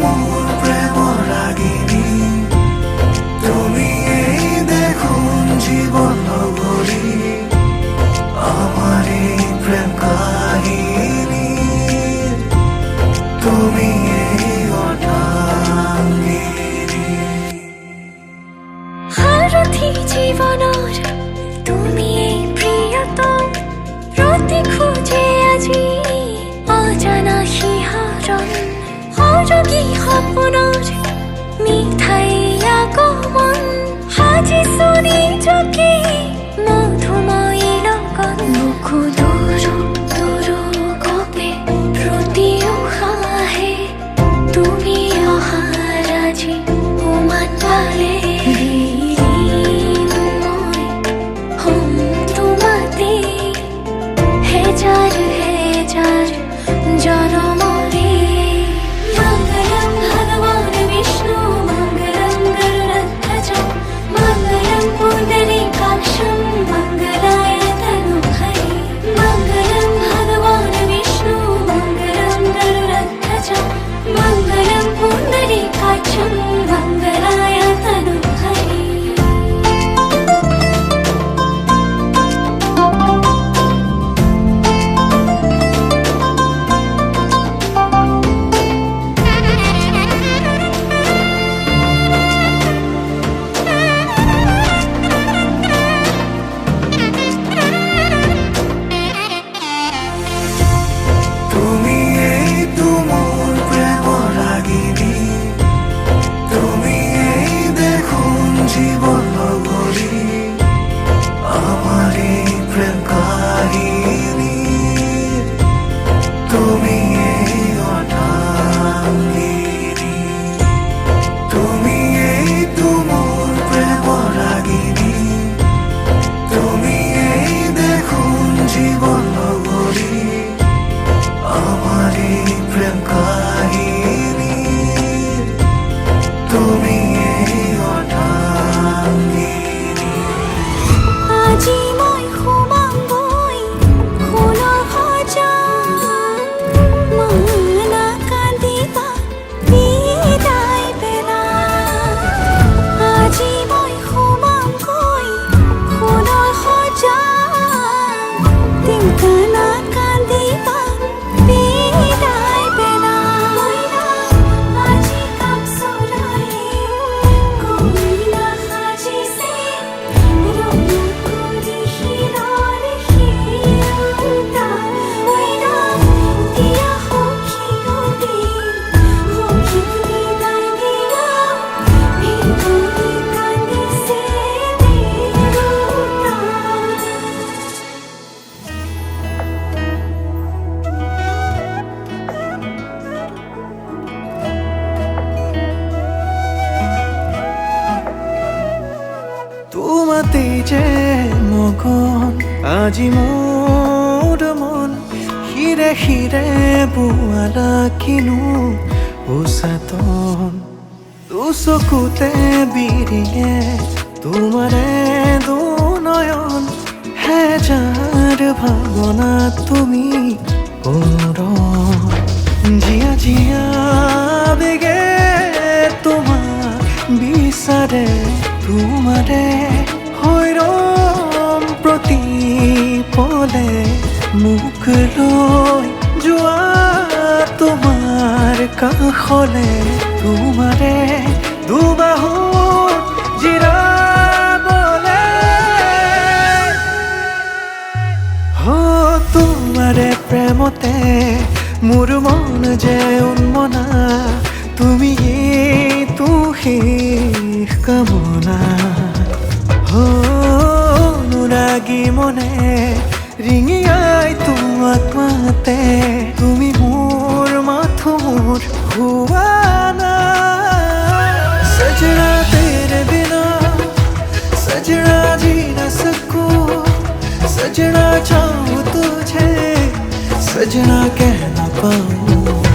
মোর প্রেম রাগিনী তুমি এই দেখুন জীবন নগরী আমার এই প্রেম কাহিনী তুমি এই অর্ধাঙ্গিনী সারথি জীবনৰ তুমি এই প্ৰিয়তম ৰতি খোজে আজি অজানা শিহৰণ সৰগী সপোনৰ মিঠাই আগমন সাজিছো নিজকে মধুময়ী লগত মোকো দূৰ দূৰ কপে প্ৰতি উশাহে তুমি অহাৰ আজি উমান পালে জনমরে মঙ্গলম ভগবান বিষ্ণু মঙ্গলম গরুড়ধ্বজ মঙ্গলম পুণ্ডরীকাক্ষম মঙ্গলায় তনুহরে মঙ্গলম ভগবান বিষ্ণু মঙ্গলম গরুড়ধ্বজ মঙ্গলম পুণ্ডরীকাক্ষম মঙ্গলায় তনুহরে তুমি এই মোর প্রেম রাগিনী তুমি এই দেখুন জীবন নগরী আমার এই প্রেম কাহিনী তুমি এই অর্ধাঙ্গিনী তুমি এই মোর প্রেম রাগিনী তুমি এই দেখুন জীবন নগরী আমার এই প্রেম কাহিনী তুমি এই অর্ধাঙ্গিনী আজি মই সোমামগৈ ফুলৰ সজাত মানা কান্দিবা বিদায় বেলা আজি মই সোমামগৈ ফুলৰ সজাত টিংকানা কান্দিবা বিদায় বেলা আজি কাম চৰাই কইনা সাজিছে তোমাতে যে মগন আজি মোৰ মন হিৰে হিৰে বোৱালা কিনো উচাতন চকুতে বিৰিয়ে তোমাৰে দুনয়ন হেজাৰ ভাৱনা তুমি জিয়া জিয়া বেগে তোমাক বিচাৰে তোমাৰে হৈৰম প্ৰতি পলে মুখ লৈ যোৱা তোমাৰ কাষলে তোমাৰে দুবাহুত জিৰাবলে তোমাৰে প্ৰেমতে মোৰ মন যে উন্মনা তুমি তো শেষ কামনা অনুৰাগী মনে ৰিঙিয়াই তোমাক মাতে তুমি মোৰ মাথোৰ হুৱানা सजना तेरे बिना सजना जी न सकूं सजना चाहूं तुझे सजना कह न पाऊं